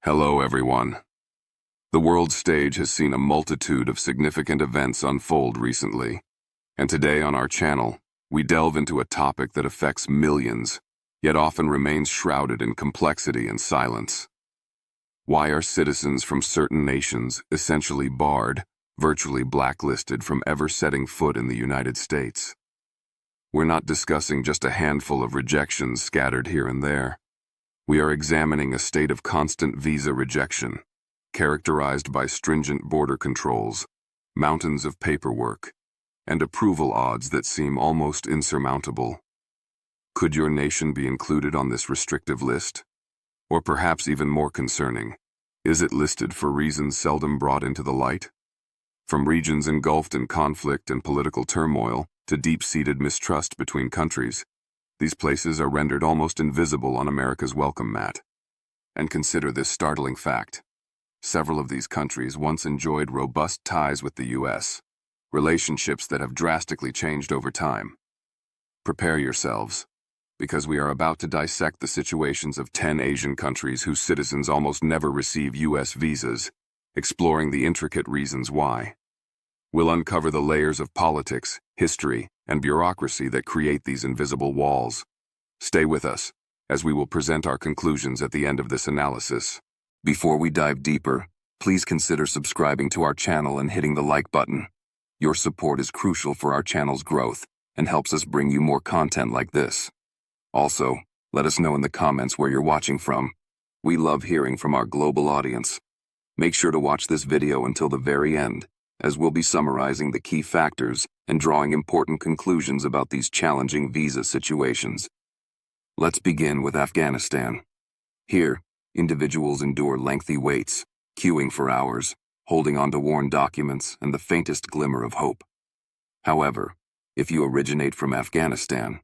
Hello, everyone. The world stage has seen a multitude of significant events unfold recently, and today on our channel, we delve into a topic that affects millions, yet often remains shrouded in complexity and silence. Why are citizens from certain nations essentially barred, virtually blacklisted from ever setting foot in the United States? We're not discussing just a handful of rejections scattered here and there. We are examining a state of constant visa rejection, characterized by stringent border controls, mountains of paperwork, and approval odds that seem almost insurmountable. Could your nation be included on this restrictive list? Or perhaps even more concerning, is it listed for reasons seldom brought into the light? From regions engulfed in conflict and political turmoil to deep-seated mistrust between countries, these places are rendered almost invisible on America's welcome mat. And consider this startling fact. Several of these countries once enjoyed robust ties with the U.S., relationships that have drastically changed over time. Prepare yourselves, because we are about to dissect the situations of 10 Asian countries whose citizens almost never receive U.S. visas, exploring the intricate reasons why. We'll uncover the layers of politics, history, and bureaucracy that create these invisible walls. Stay with us, as we will present our conclusions at the end of this analysis. Before we dive deeper, please consider subscribing to our channel and hitting the like button. Your support is crucial for our channel's growth and helps us bring you more content like this. Also, let us know in the comments where you're watching from. We love hearing from our global audience. Make sure to watch this video until the very end, as we'll be summarizing the key factors and drawing important conclusions about these challenging visa situations. Let's begin with Afghanistan. Here, individuals endure lengthy waits, queuing for hours, holding on to worn documents and the faintest glimmer of hope. However, if you originate from Afghanistan,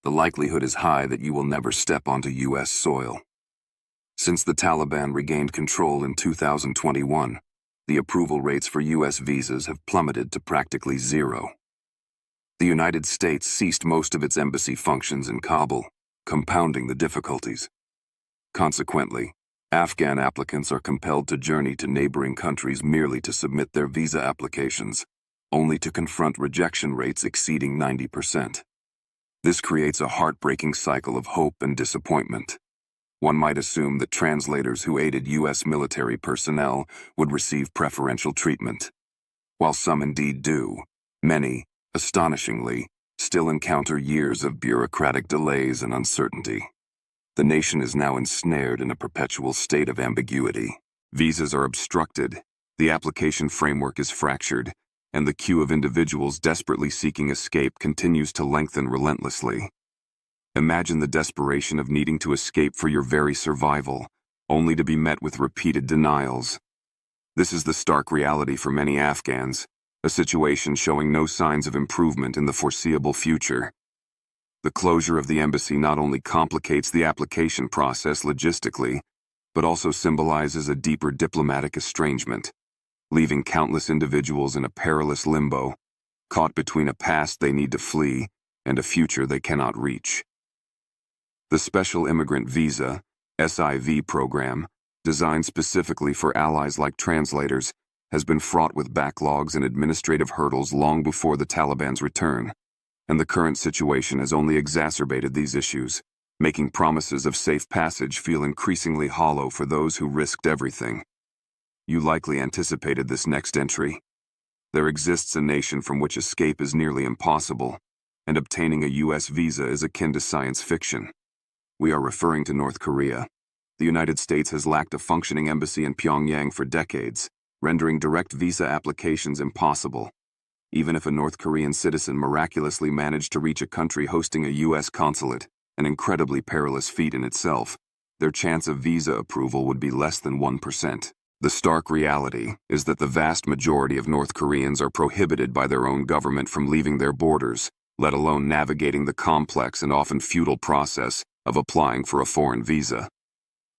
the likelihood is high that you will never step onto U.S. soil. Since the Taliban regained control in 2021, the approval rates for U.S. visas have plummeted to practically zero. The United States ceased most of its embassy functions in Kabul, compounding the difficulties. Consequently, Afghan applicants are compelled to journey to neighboring countries merely to submit their visa applications, only to confront rejection rates exceeding 90%. This creates a heartbreaking cycle of hope and disappointment. One might assume that translators who aided U.S. military personnel would receive preferential treatment. While some indeed do, many, astonishingly, still encounter years of bureaucratic delays and uncertainty. The nation is now ensnared in a perpetual state of ambiguity. Visas are obstructed, the application framework is fractured, and the queue of individuals desperately seeking escape continues to lengthen relentlessly. Imagine the desperation of needing to escape for your very survival, only to be met with repeated denials. This is the stark reality for many Afghans, a situation showing no signs of improvement in the foreseeable future. The closure of the embassy not only complicates the application process logistically, but also symbolizes a deeper diplomatic estrangement, leaving countless individuals in a perilous limbo, caught between a past they need to flee and a future they cannot reach. The Special Immigrant Visa, SIV program, designed specifically for allies like translators, has been fraught with backlogs and administrative hurdles long before the Taliban's return, and the current situation has only exacerbated these issues, making promises of safe passage feel increasingly hollow for those who risked everything. You likely anticipated this next entry. There exists a nation from which escape is nearly impossible, and obtaining a U.S. visa is akin to science fiction. We are referring to North Korea. The United States has lacked a functioning embassy in Pyongyang for decades, rendering direct visa applications impossible. Even if a North Korean citizen miraculously managed to reach a country hosting a U.S. consulate, an incredibly perilous feat in itself, their chance of visa approval would be less than 1%. The stark reality is that the vast majority of North Koreans are prohibited by their own government from leaving their borders, let alone navigating the complex and often futile process of applying for a foreign visa.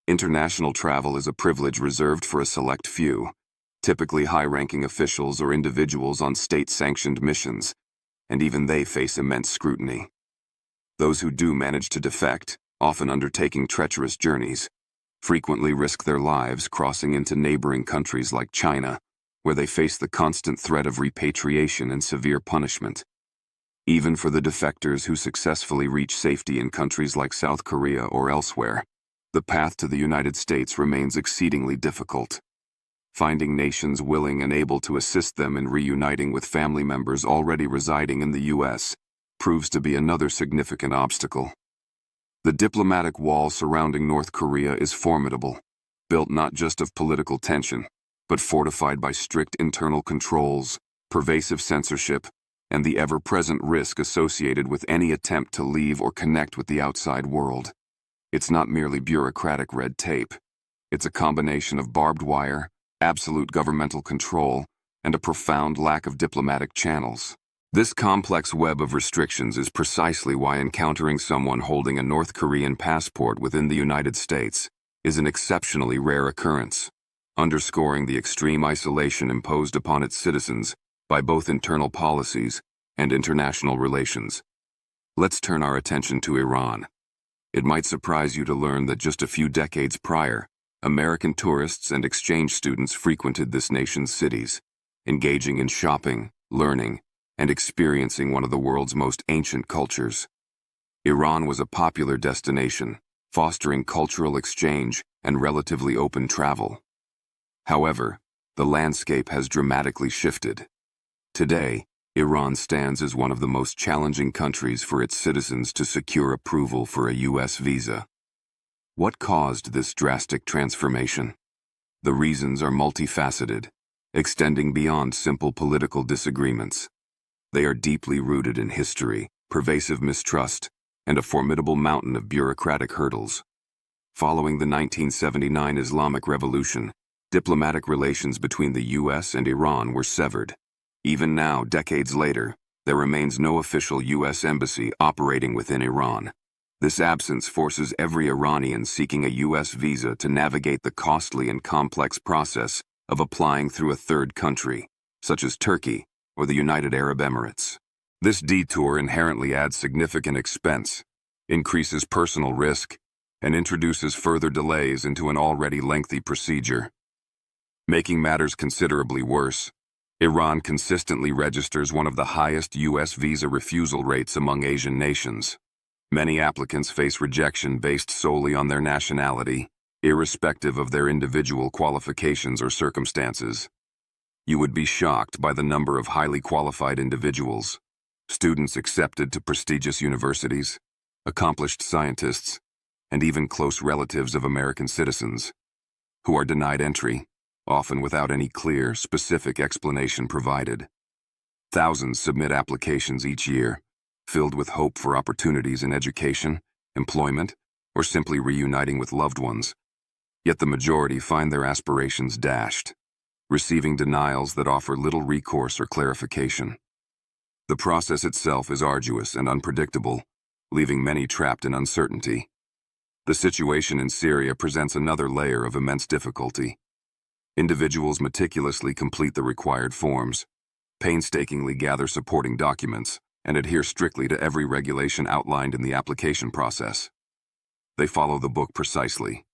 International travel is a privilege reserved for a select few, typically high-ranking officials or individuals on state-sanctioned missions, and even they face immense scrutiny. Those who do manage to defect, often undertaking treacherous journeys, frequently risk their lives crossing into neighboring countries like China, where they face the constant threat of repatriation and severe punishment. Even for the defectors who successfully reach safety in countries like South Korea or elsewhere, the path to the United States remains exceedingly difficult. Finding nations willing and able to assist them in reuniting with family members already residing in the U.S. proves to be another significant obstacle. The diplomatic wall surrounding North Korea is formidable, built not just of political tension, but fortified by strict internal controls, pervasive censorship, and the ever-present risk associated with any attempt to leave or connect with the outside world. It's not merely bureaucratic red tape. It's a combination of barbed wire, absolute governmental control, and a profound lack of diplomatic channels. This complex web of restrictions is precisely why encountering someone holding a North Korean passport within the United States is an exceptionally rare occurrence, underscoring the extreme isolation imposed upon its citizens by both internal policies and international relations. Let's turn our attention to Iran. It might surprise you to learn that just a few decades prior, American tourists and exchange students frequented this nation's cities, engaging in shopping, learning, and experiencing one of the world's most ancient cultures. Iran was a popular destination, fostering cultural exchange and relatively open travel. However, the landscape has dramatically shifted. Today, Iran stands as one of the most challenging countries for its citizens to secure approval for a U.S. visa. What caused this drastic transformation? The reasons are multifaceted, extending beyond simple political disagreements. They are deeply rooted in history, pervasive mistrust, and a formidable mountain of bureaucratic hurdles. Following the 1979 Islamic Revolution, diplomatic relations between the U.S. and Iran were severed. Even now, decades later, there remains no official U.S. embassy operating within Iran. This absence forces every Iranian seeking a U.S. visa to navigate the costly and complex process of applying through a third country, such as Turkey or the United Arab Emirates. This detour inherently adds significant expense, increases personal risk, and introduces further delays into an already lengthy procedure. Making matters considerably worse, Iran consistently registers one of the highest U.S. visa refusal rates among Asian nations. Many applicants face rejection based solely on their nationality, irrespective of their individual qualifications or circumstances. You would be shocked by the number of highly qualified individuals, students accepted to prestigious universities, accomplished scientists, and even close relatives of American citizens, who are denied entry, often without any clear, specific explanation provided. Thousands submit applications each year, filled with hope for opportunities in education, employment, or simply reuniting with loved ones. Yet the majority find their aspirations dashed, receiving denials that offer little recourse or clarification. The process itself is arduous and unpredictable, leaving many trapped in uncertainty. The situation in Syria presents another layer of immense difficulty. Individuals meticulously complete the required forms, painstakingly gather supporting documents, and adhere strictly to every regulation outlined in the application process. They follow the book precisely.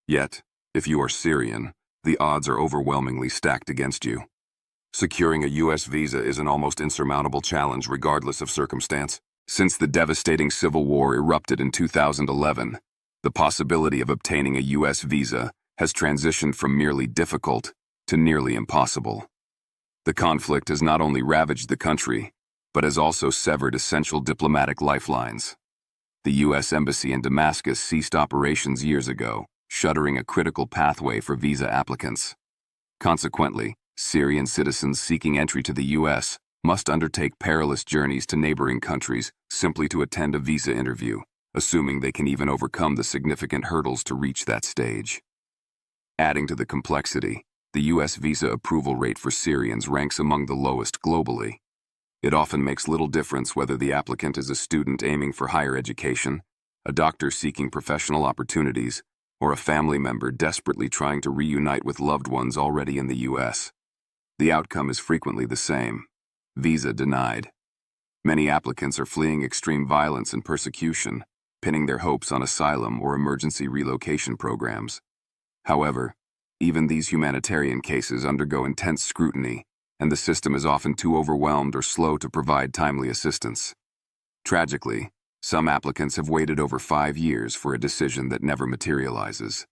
Yet, if you are Syrian, the odds are overwhelmingly stacked against you. Securing a U.S. visa is an almost insurmountable challenge regardless of circumstance. Since the devastating civil war erupted in 2011, the possibility of obtaining a U.S. visa has transitioned from merely difficult to nearly impossible. The conflict has not only ravaged the country, but has also severed essential diplomatic lifelines. The U.S. Embassy in Damascus ceased operations years ago, shuttering a critical pathway for visa applicants. Consequently, Syrian citizens seeking entry to the U.S. must undertake perilous journeys to neighboring countries simply to attend a visa interview, assuming they can even overcome the significant hurdles to reach that stage. Adding to the complexity, the U.S. visa approval rate for Syrians ranks among the lowest globally. It often makes little difference whether the applicant is a student aiming for higher education, a doctor seeking professional opportunities, or a family member desperately trying to reunite with loved ones already in the U.S. The outcome is frequently the same: visa denied. Many applicants are fleeing extreme violence and persecution, pinning their hopes on asylum or emergency relocation programs. However, even these humanitarian cases undergo intense scrutiny, and the system is often too overwhelmed or slow to provide timely assistance. Tragically, some applicants have waited over 5 years for a decision that never materializes.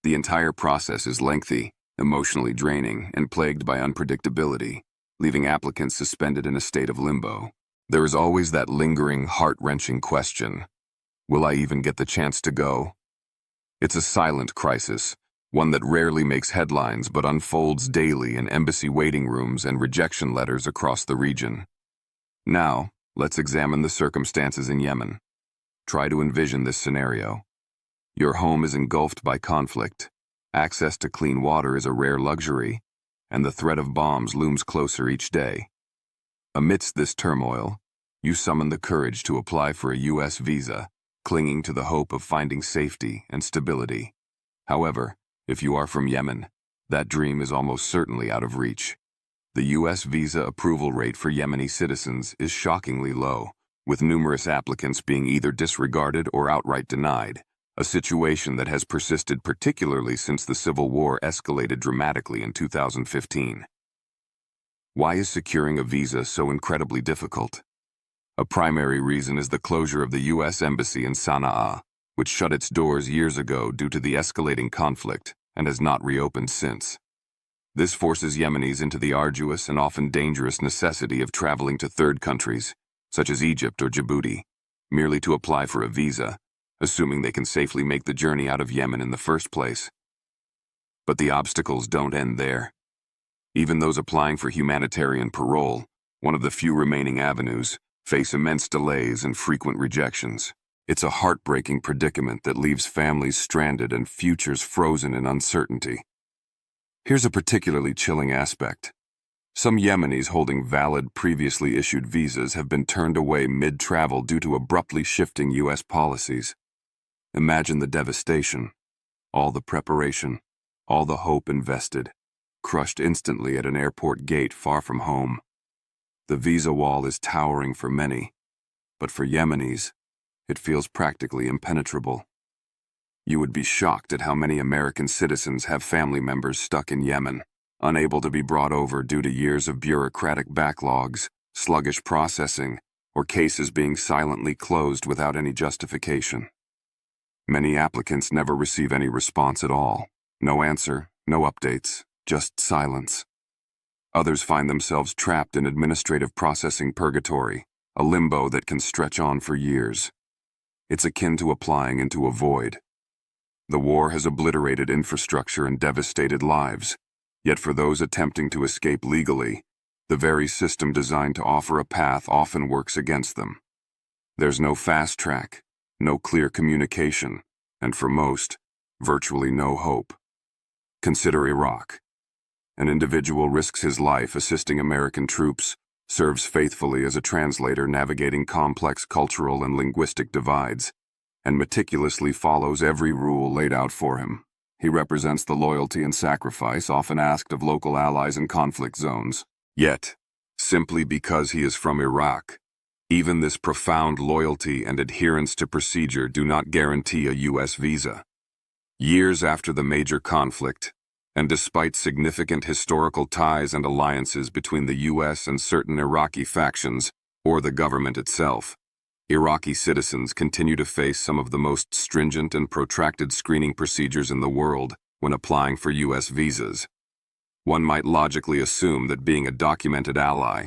The entire process is lengthy, emotionally draining, and plagued by unpredictability, leaving applicants suspended in a state of limbo. There is always that lingering, heart-wrenching question: will I even get the chance to go? It's a silent crisis, one that rarely makes headlines but unfolds daily in embassy waiting rooms and rejection letters across the region. Now, let's examine the circumstances in Yemen. Try to envision this scenario. Your home is engulfed by conflict, access to clean water is a rare luxury, and the threat of bombs looms closer each day. Amidst this turmoil, you summon the courage to apply for a U.S. visa, clinging to the hope of finding safety and stability. However, if you are from Yemen, that dream is almost certainly out of reach. The U.S. visa approval rate for Yemeni citizens is shockingly low, with numerous applicants being either disregarded or outright denied, a situation that has persisted particularly since the civil war escalated dramatically in 2015. Why is securing a visa so incredibly difficult? A primary reason is the closure of the U.S. Embassy in Sana'a, which shut its doors years ago due to the escalating conflict and has not reopened since. This forces Yemenis into the arduous and often dangerous necessity of traveling to third countries, such as Egypt or Djibouti, merely to apply for a visa, assuming they can safely make the journey out of Yemen in the first place. But the obstacles don't end there. Even those applying for humanitarian parole, one of the few remaining avenues, face immense delays and frequent rejections. It's a heartbreaking predicament that leaves families stranded and futures frozen in uncertainty. Here's a particularly chilling aspect. Some Yemenis holding valid previously issued visas have been turned away mid-travel due to abruptly shifting U.S. policies. Imagine the devastation, all the preparation, all the hope invested, crushed instantly at an airport gate far from home. The visa wall is towering for many, but for Yemenis, it feels practically impenetrable. You would be shocked at how many American citizens have family members stuck in Yemen, unable to be brought over due to years of bureaucratic backlogs, sluggish processing, or cases being silently closed without any justification. Many applicants never receive any response at all. No answer, no updates, just silence. Others find themselves trapped in administrative processing purgatory, a limbo that can stretch on for years. It's akin to applying into a void. The war has obliterated infrastructure and devastated lives, yet for those attempting to escape legally, the very system designed to offer a path often works against them. There's no fast track, no clear communication, and for most, virtually no hope. Consider Iraq. An individual risks his life assisting American troops, serves faithfully as a translator navigating complex cultural and linguistic divides, and meticulously follows every rule laid out for him. He represents the loyalty and sacrifice often asked of local allies in conflict zones. Yet, simply because he is from Iraq, even this profound loyalty and adherence to procedure do not guarantee a U.S. visa. Years after the major conflict, and despite significant historical ties and alliances between the U.S. and certain Iraqi factions, or the government itself, Iraqi citizens continue to face some of the most stringent and protracted screening procedures in the world when applying for U.S. visas. One might logically assume that being a documented ally,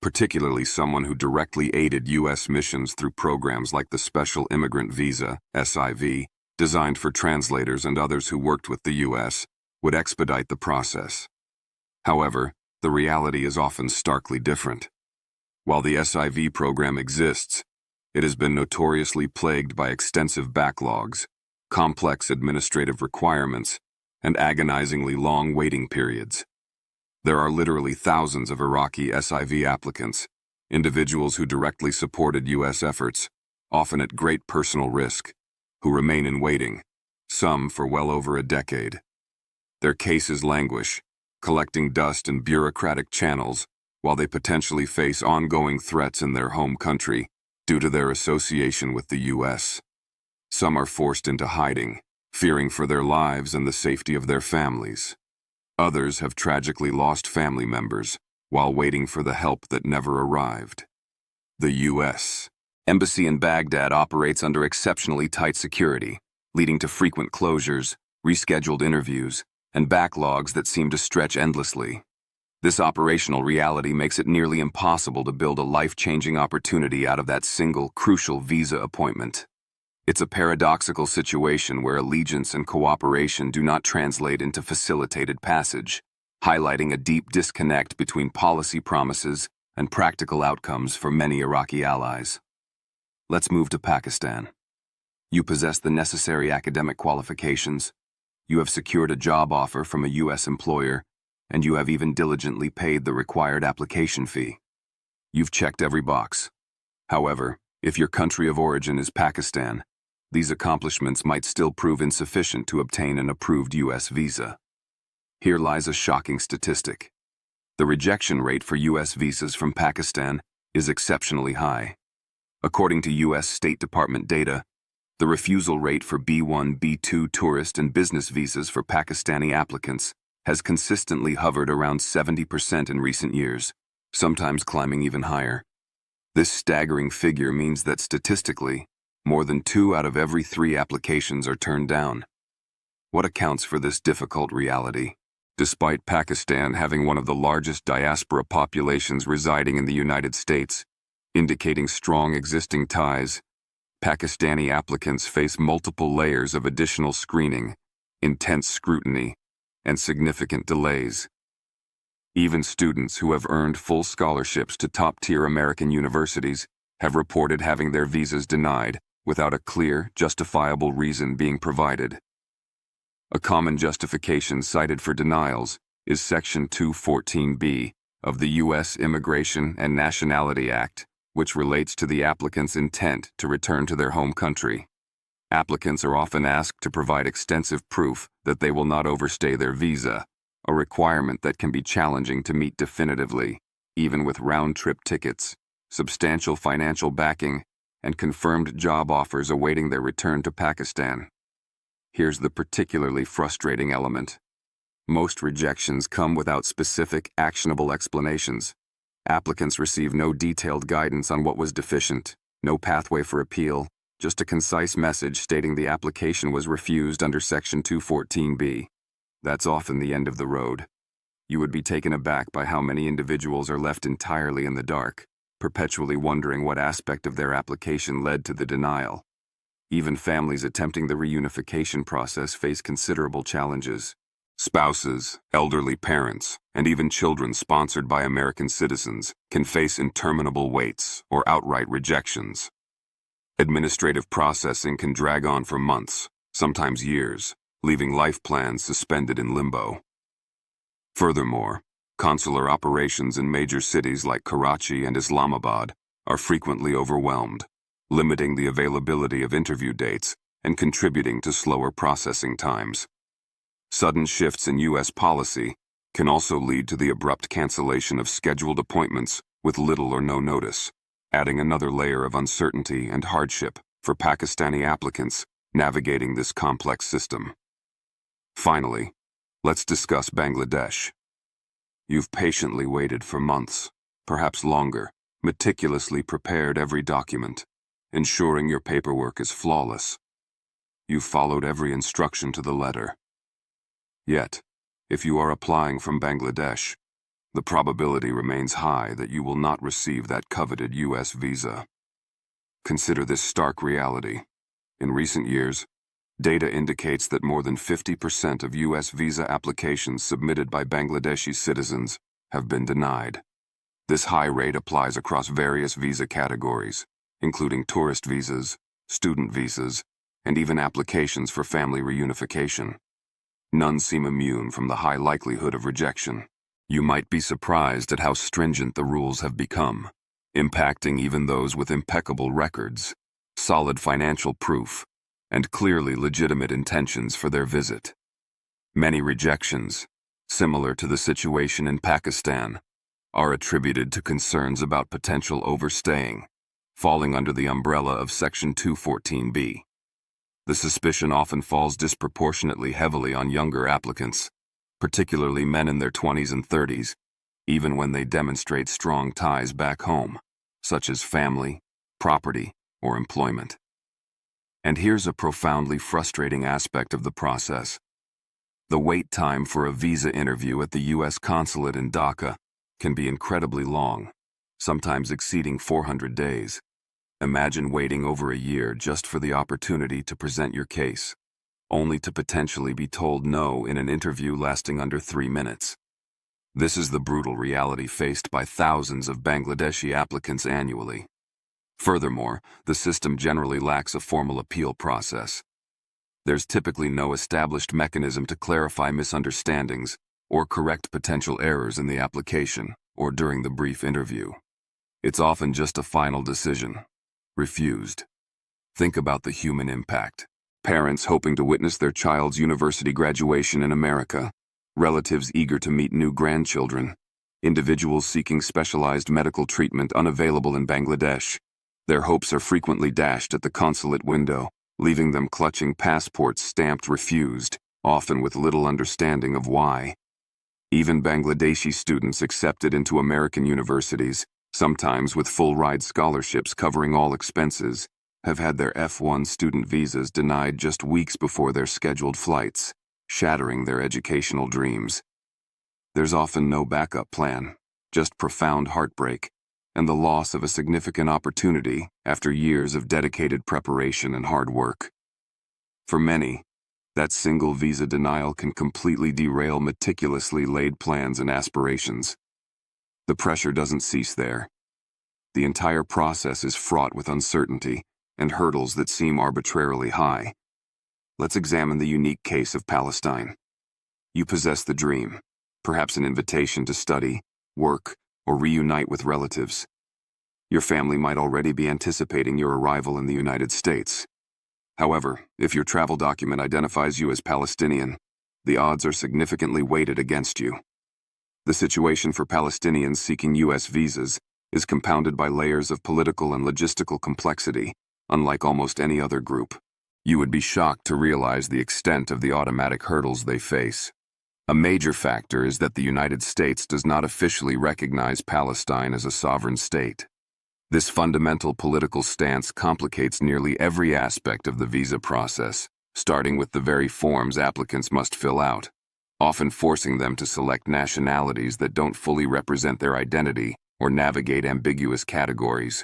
particularly someone who directly aided U.S. missions through programs like the Special Immigrant Visa, SIV, designed for translators and others who worked with the U.S., would expedite the process. However, the reality is often starkly different. While the SIV program exists, it has been notoriously plagued by extensive backlogs, complex administrative requirements, and agonizingly long waiting periods. There are literally thousands of Iraqi SIV applicants, individuals who directly supported U.S. efforts, often at great personal risk, who remain in waiting, some for well over a decade. Their cases languish, collecting dust in bureaucratic channels, while they potentially face ongoing threats in their home country due to their association with the U.S. Some are forced into hiding, fearing for their lives and the safety of their families. Others have tragically lost family members while waiting for the help that never arrived. The U.S. Embassy in Baghdad operates under exceptionally tight security, leading to frequent closures, rescheduled interviews, and backlogs that seem to stretch endlessly. This operational reality makes it nearly impossible to build a life-changing opportunity out of that single, crucial visa appointment. It's a paradoxical situation where allegiance and cooperation do not translate into facilitated passage, highlighting a deep disconnect between policy promises and practical outcomes for many Iraqi allies. Let's move to Pakistan. You possess the necessary academic qualifications, you have secured a job offer from a U.S. employer, and you have even diligently paid the required application fee. You've checked every box. However, if your country of origin is Pakistan, these accomplishments might still prove insufficient to obtain an approved U.S. visa. Here lies a shocking statistic. The rejection rate for U.S. visas from Pakistan is exceptionally high. According to U.S. State Department data, the refusal rate for B1, B2 tourist and business visas for Pakistani applicants has consistently hovered around 70% in recent years, sometimes climbing even higher. This staggering figure means that statistically, more than 2 out of every 3 applications are turned down. What accounts for this difficult reality? Despite Pakistan having one of the largest diaspora populations residing in the United States, indicating strong existing ties, Pakistani applicants face multiple layers of additional screening, intense scrutiny, and significant delays. Even students who have earned full scholarships to top-tier American universities have reported having their visas denied without a clear, justifiable reason being provided. A common justification cited for denials is Section 214B of the U.S. Immigration and Nationality Act, which relates to the applicant's intent to return to their home country. Applicants are often asked to provide extensive proof that they will not overstay their visa, a requirement that can be challenging to meet definitively, even with round-trip tickets, substantial financial backing, and confirmed job offers awaiting their return to Pakistan. Here's the particularly frustrating element. Most rejections come without specific, actionable explanations. Applicants receive no detailed guidance on what was deficient, no pathway for appeal, just a concise message stating the application was refused under Section 214B. That's often the end of the road. You would be taken aback by how many individuals are left entirely in the dark, perpetually wondering what aspect of their application led to the denial. Even families attempting the reunification process face considerable challenges. Spouses, elderly parents, and even children sponsored by American citizens can face interminable waits or outright rejections. Administrative processing can drag on for months, sometimes years, leaving life plans suspended in limbo. Furthermore, consular operations in major cities like Karachi and Islamabad are frequently overwhelmed, limiting the availability of interview dates and contributing to slower processing times. Sudden shifts in U.S. policy can also lead to the abrupt cancellation of scheduled appointments with little or no notice, adding another layer of uncertainty and hardship for Pakistani applicants navigating this complex system. Finally, let's discuss Bangladesh. You've patiently waited for months, perhaps longer, meticulously prepared every document, ensuring your paperwork is flawless. You've followed every instruction to the letter. Yet, if you are applying from Bangladesh, the probability remains high that you will not receive that coveted U.S. visa. Consider this stark reality. In recent years, data indicates that more than 50% of U.S. visa applications submitted by Bangladeshi citizens have been denied. This high rate applies across various visa categories, including tourist visas, student visas, and even applications for family reunification. None seem immune from the high likelihood of rejection. You might be surprised at how stringent the rules have become, impacting even those with impeccable records, solid financial proof, and clearly legitimate intentions for their visit. Many rejections, similar to the situation in Pakistan, are attributed to concerns about potential overstaying, falling under the umbrella of Section 214B. The suspicion often falls disproportionately heavily on younger applicants, particularly men in their 20s and 30s, even when they demonstrate strong ties back home, such as family, property, or employment. And here's a profoundly frustrating aspect of the process. The wait time for a visa interview at the U.S. consulate in Dhaka can be incredibly long, sometimes exceeding 400 days. Imagine waiting over a year just for the opportunity to present your case, only to potentially be told no in an interview lasting under 3 minutes. This is the brutal reality faced by thousands of Bangladeshi applicants annually. Furthermore, the system generally lacks a formal appeal process. There's typically no established mechanism to clarify misunderstandings or correct potential errors in the application or during the brief interview. It's often just a final decision. Refused. Think about the human impact. Parents hoping to witness their child's university graduation in America, relatives eager to meet new grandchildren, individuals seeking specialized medical treatment unavailable in Bangladesh. Their hopes are frequently dashed at the consulate window, leaving them clutching passports stamped refused, often with little understanding of why. Even Bangladeshi students accepted into American universities, sometimes with full-ride scholarships covering all expenses, have had their F1 student visas denied just weeks before their scheduled flights, shattering their educational dreams. There's often no backup plan, just profound heartbreak, and the loss of a significant opportunity after years of dedicated preparation and hard work. For many, that single visa denial can completely derail meticulously laid plans and aspirations. The pressure doesn't cease there. The entire process is fraught with uncertainty and hurdles that seem arbitrarily high. Let's examine the unique case of Palestine. You possess the dream, perhaps an invitation to study, work, or reunite with relatives. Your family might already be anticipating your arrival in the United States. However, if your travel document identifies you as Palestinian, the odds are significantly weighted against you. The situation for Palestinians seeking U.S. visas is compounded by layers of political and logistical complexity, unlike almost any other group. You would be shocked to realize the extent of the automatic hurdles they face. A major factor is that the United States does not officially recognize Palestine as a sovereign state. This fundamental political stance complicates nearly every aspect of the visa process, starting with the very forms applicants must fill out, often forcing them to select nationalities that don't fully represent their identity or navigate ambiguous categories.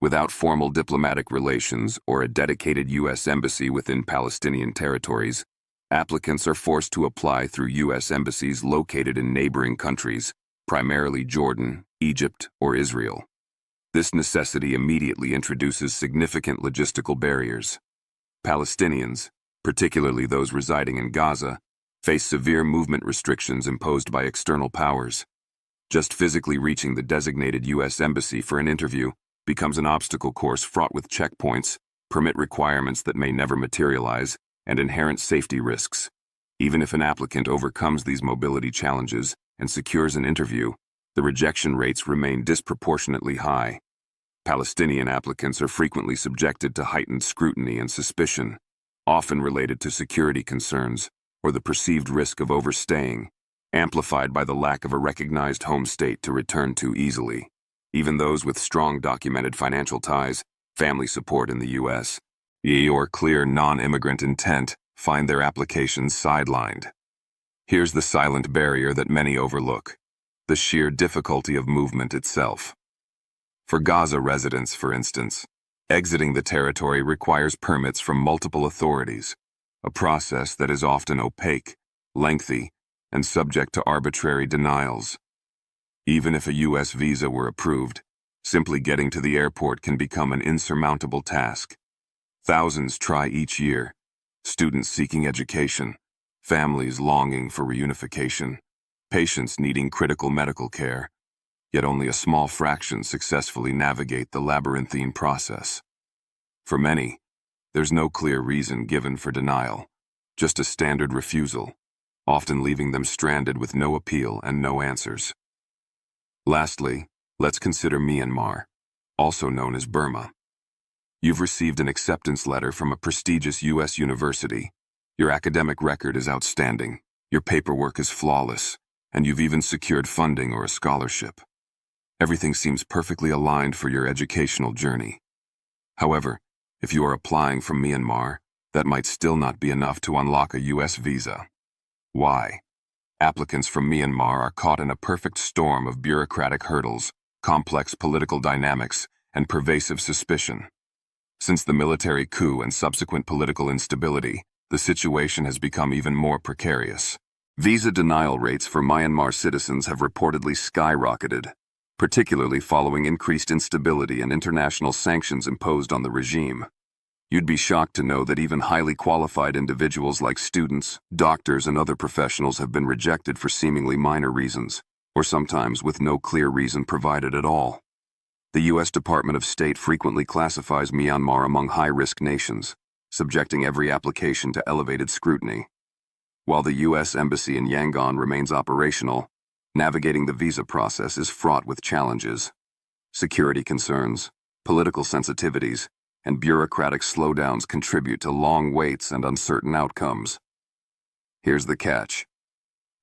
Without formal diplomatic relations or a dedicated U.S. embassy within Palestinian territories, applicants are forced to apply through U.S. embassies located in neighboring countries, primarily Jordan, Egypt, or Israel. This necessity immediately introduces significant logistical barriers. Palestinians, particularly those residing in Gaza, face severe movement restrictions imposed by external powers. Just physically reaching the designated U.S. embassy for an interview becomes an obstacle course fraught with checkpoints, permit requirements that may never materialize, and inherent safety risks. Even if an applicant overcomes these mobility challenges and secures an interview, the rejection rates remain disproportionately high. Palestinian applicants are frequently subjected to heightened scrutiny and suspicion, often related to security concerns or the perceived risk of overstaying, amplified by the lack of a recognized home state to return to easily. Even those with strong documented financial ties, family support in the U.S., or clear non-immigrant intent find their applications sidelined. Here's the silent barrier that many overlook: the sheer difficulty of movement itself. For Gaza residents, for instance, exiting the territory requires permits from multiple authorities, a process that is often opaque, lengthy, and subject to arbitrary denials. Even if a U.S. visa were approved, simply getting to the airport can become an insurmountable task. Thousands try each year: students seeking education, families longing for reunification, patients needing critical medical care, yet only a small fraction successfully navigate the labyrinthine process. For many, there's no clear reason given for denial, just a standard refusal, often leaving them stranded with no appeal and no answers. Lastly, let's consider Myanmar, also known as Burma. You've received an acceptance letter from a prestigious U.S. university. Your academic record is outstanding, your paperwork is flawless, and you've even secured funding or a scholarship. Everything seems perfectly aligned for your educational journey. However, if you are applying from Myanmar, that might still not be enough to unlock a U.S. visa. Why? Applicants from Myanmar are caught in a perfect storm of bureaucratic hurdles, complex political dynamics, and pervasive suspicion. Since the military coup and subsequent political instability, the situation has become even more precarious. Visa denial rates for Myanmar citizens have reportedly skyrocketed, particularly following increased instability and international sanctions imposed on the regime. You'd be shocked to know that even highly qualified individuals like students, doctors, and other professionals have been rejected for seemingly minor reasons, or sometimes with no clear reason provided at all. The U.S. Department of State frequently classifies Myanmar among high-risk nations, subjecting every application to elevated scrutiny. While the U.S. Embassy in Yangon remains operational, navigating the visa process is fraught with challenges. Security concerns, political sensitivities, and bureaucratic slowdowns contribute to long waits and uncertain outcomes. Here's the catch.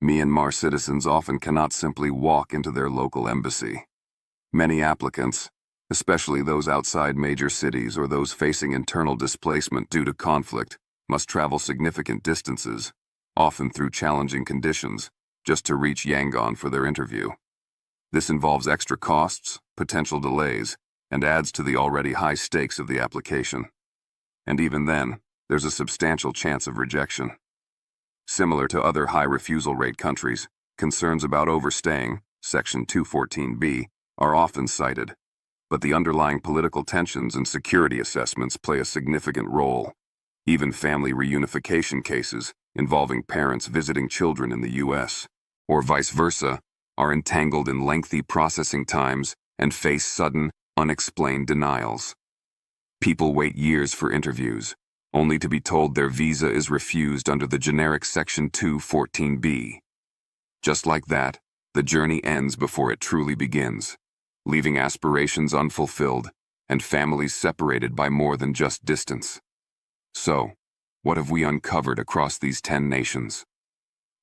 Myanmar citizens often cannot simply walk into their local embassy. Many applicants, especially those outside major cities or those facing internal displacement due to conflict, must travel significant distances, often through challenging conditions, just to reach Yangon for their interview. This involves extra costs, potential delays, and adds to the already high stakes of the application. And even then, there's a substantial chance of rejection. Similar to other high refusal rate countries, concerns about overstaying, Section 214B, are often cited, but the underlying political tensions and security assessments play a significant role. Even family reunification cases, involving parents visiting children in the U.S., or vice versa, are entangled in lengthy processing times and face sudden, unexplained denials. People wait years for interviews, only to be told their visa is refused under the generic Section 214B. Just like that, the journey ends before it truly begins, leaving aspirations unfulfilled and families separated by more than just distance. So, what have we uncovered across these 10 nations?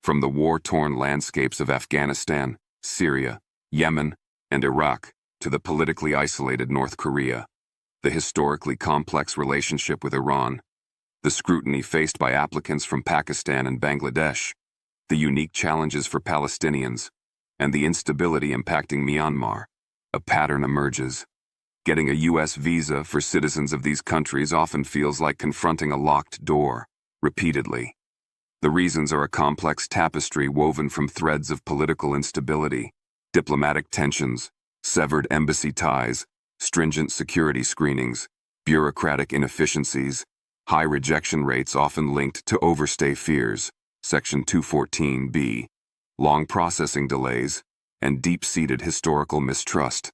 From the war-torn landscapes of Afghanistan, Syria, Yemen, and Iraq, to the politically isolated North Korea, the historically complex relationship with Iran, the scrutiny faced by applicants from Pakistan and Bangladesh, the unique challenges for Palestinians, and the instability impacting Myanmar, a pattern emerges. Getting a U.S. visa for citizens of these countries often feels like confronting a locked door, repeatedly. The reasons are a complex tapestry woven from threads of political instability, diplomatic tensions, severed embassy ties, stringent security screenings, bureaucratic inefficiencies, high rejection rates often linked to overstay fears, Section 214B, long processing delays, and deep-seated historical mistrust.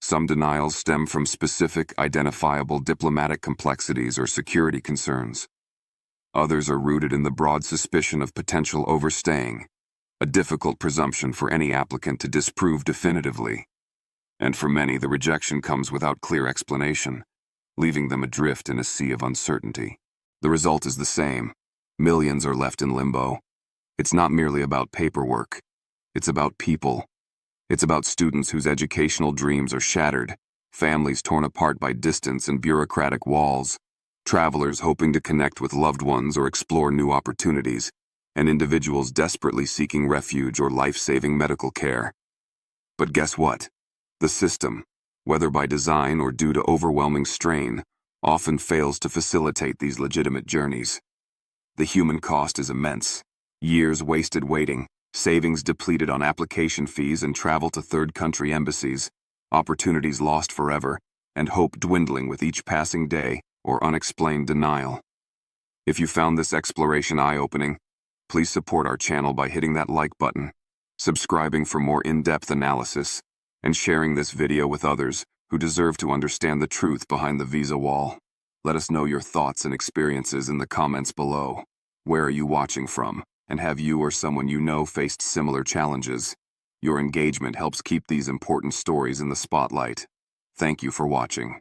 Some denials stem from specific, identifiable diplomatic complexities or security concerns. Others are rooted in the broad suspicion of potential overstaying, a difficult presumption for any applicant to disprove definitively. And for many, the rejection comes without clear explanation, leaving them adrift in a sea of uncertainty. The result is the same. Millions are left in limbo. It's not merely about paperwork. It's about people. It's about students whose educational dreams are shattered, families torn apart by distance and bureaucratic walls, travelers hoping to connect with loved ones or explore new opportunities, and individuals desperately seeking refuge or life-saving medical care. But guess what? The system, whether by design or due to overwhelming strain, often fails to facilitate these legitimate journeys. The human cost is immense. Years wasted waiting, savings depleted on application fees and travel to third-country embassies, opportunities lost forever, and hope dwindling with each passing day or unexplained denial. If you found this exploration eye-opening, please support our channel by hitting that like button, subscribing for more in-depth analysis, and sharing this video with others who deserve to understand the truth behind the visa wall. Let us know your thoughts and experiences in the comments below. Where are you watching from, and have you or someone you know faced similar challenges? Your engagement helps keep these important stories in the spotlight. Thank you for watching.